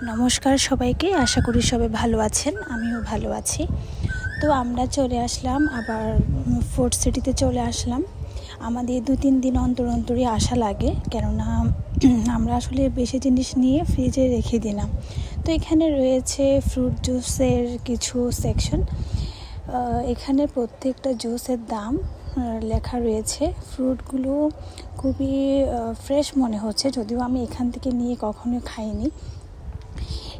নমস্কার সবাইকে, আশা করি সবাই ভালো আছেন। আমিও ভালো আছি। তো আমরা চলে আসলাম আবার ফোর্ট সিটিতে চলে আসলাম। আমাদের 2-3 দিন অন্তর অন্তরই আসা লাগে, কেননা আমরা আসলে বেশি জিনিস নিয়ে ফ্রিজে রেখে দিলাম। তো এখানে রয়েছে ফ্রুট জুসের কিছু সেকশন। এখানে প্রত্যেকটা জুসের দাম লেখা রয়েছে। ফ্রুটগুলো খুবই ফ্রেশ মনে হচ্ছে, যদিও আমি এখান থেকে নিয়ে কখনো খাইনি।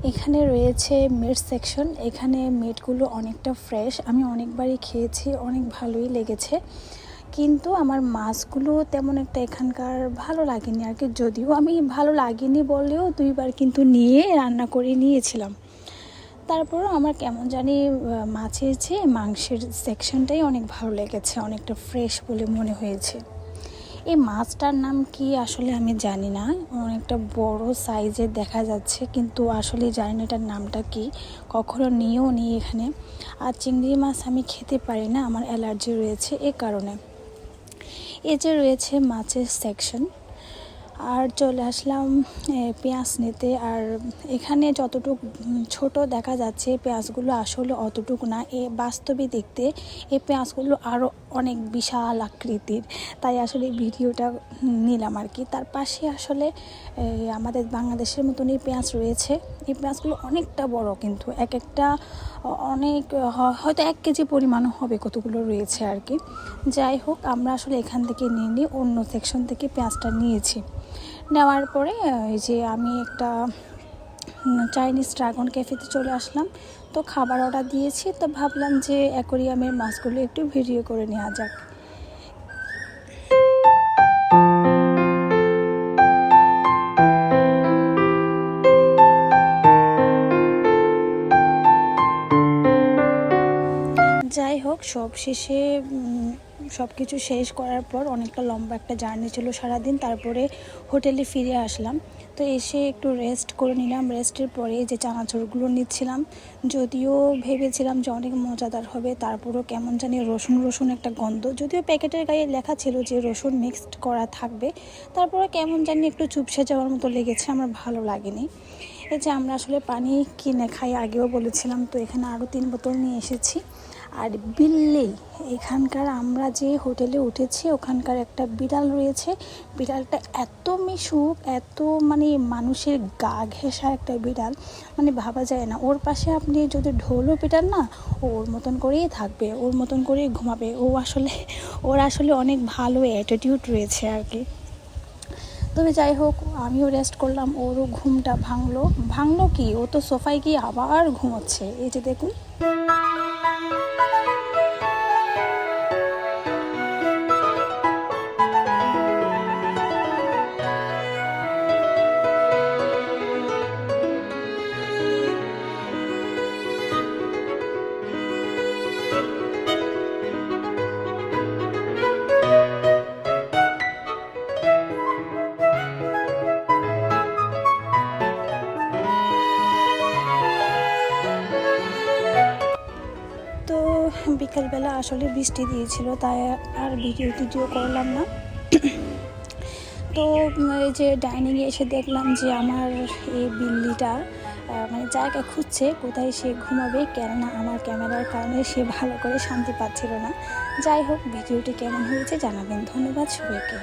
এখানে রয়েছে মিট সেকশন। এখানে মিটগুলো অনেকটা ফ্রেশ, আমি অনেকবারই খেয়েছি, অনেক ভালোই লেগেছে। কিন্তু আমার মাছগুলো তেমন একটা এখানকার ভালো লাগেনি আর কি। যদিও আমি ভালো লাগেনি বললেও 2 বার কিন্তু নিয়ে রান্না করে নিয়েছিলাম। তারপরও আমার কেমন জানি মাছের চেয়ে মাংসের সেকশনটাই অনেক ভালো লেগেছে, অনেকটা ফ্রেশ বলে মনে হয়েছে। এই মাছটার নাম কি আসলে আমি জানি না, অনেকটা বড় সাইজের দেখা যাচ্ছে, কিন্তু আসলে জানি না এটার নামটা কি, কখনো নিয়েও নি এখানে। আর চিংড়ি মাছ আমি খেতে পারি না, আমার অ্যালার্জি রয়েছে এ কারণে। এই যে রয়েছে মাছের সেকশন। আর চলে আসলাম পেঁয়াজ নিতে। আর এখানে যতটুকু ছোট দেখা যাচ্ছে পেঁয়াজগুলো আসলে অতটুকু না, বাস্তবে দেখতে এই পেঁয়াজগুলো আরও অনেক বিশাল আকৃতির, তাই আসলে ভিডিওটা নিলাম আর কি। তার পাশে আসলে আমাদের বাংলাদেশের মতন এই পেঁয়াজ রয়েছে। এই পেঁয়াজগুলো অনেকটা বড়, কিন্তু এক একটা অনেক হয়তো 1 কেজি পরিমাণও হবে, কতগুলো রয়েছে আর কি। যাই হোক, আমরা আসলে এখান থেকে নিয়ে অন্য সেকশন থেকে পেঁয়াজটা নিয়েছি। নেওয়ার পরে এই যে আমি একটা চাইনিজ ড্রাগন ক্যাফেতে চলে আসলাম। তো খাবার অর্ডার দিয়েছি, তো ভাবলাম যে অ্যাকোরিয়ামের মাছগুলো একটু ভিডিও করে নেওয়া যাক। যাই হোক, সব শেষে সব কিছু শেষ করার পর অনেকটা লম্বা একটা জার্নি ছিল সারাদিন। তারপরে হোটেলে ফিরে আসলাম। তো এসে একটু রেস্ট করে নিলাম। রেস্টের পরে যে চানাচুরগুলো নিচ্ছিলাম, যদিও ভেবেছিলাম যে অনেক মজাদার হবে, তারপরেও কেমন জানি রসুন রসুন একটা গন্ধ, যদিও প্যাকেটের গায়ে লেখা ছিল যে রসুন মিক্সড করা থাকবে, তারপরে কেমন জানি একটু চুপসে যাওয়ার মতো লেগেছে, আমার ভালো লাগেনি। এই যে আমরা আসলে পানি কিনে খাই, আগেও বলেছিলাম, তো এখানে আরও 3 বোতল নিয়ে এসেছি। আর বিল্লি, এখানকার আমরা যে হোটেলে উঠেছি ওখানকার একটা বিড়াল রয়েছে। বিড়ালটা এত মিশুক, এত মানে মানুষের গা ঘেঁষা একটা বিড়াল, মানে ভাবা যায় না। ওর পাশে আপনি যদি ঢোলও পেটান না, ওর মতন করেই থাকবে, ওর মতন করেই ঘুমাবে। ওর আসলে অনেক ভালো অ্যাটিটিউড রয়েছে আর কি। তবে যাই হোক, আমিও রেস্ট করলাম, ওরও ঘুমটা ভাঙলো কি, ও তো সোফায় গিয়ে আবার ঘুমোচ্ছে। এই যে দেখুন। তো বিকেলবেলা আসলে বৃষ্টি দিয়েছিল, তাই আর ভিডিও করলাম না। তো এই যে ডাইনিংয়ে এসে দেখলাম যে আমার এই বিল্লিটা মানে জায়গা খুঁজছে কোথায় সে ঘুমাবে, কেননা আমার ক্যামেরার কারণে সে ভালো করে শান্তি পাচ্ছিল না। যাই হোক, ভিডিওটি কেমন হয়েছে জানাবেন। ধন্যবাদ সবাইকে।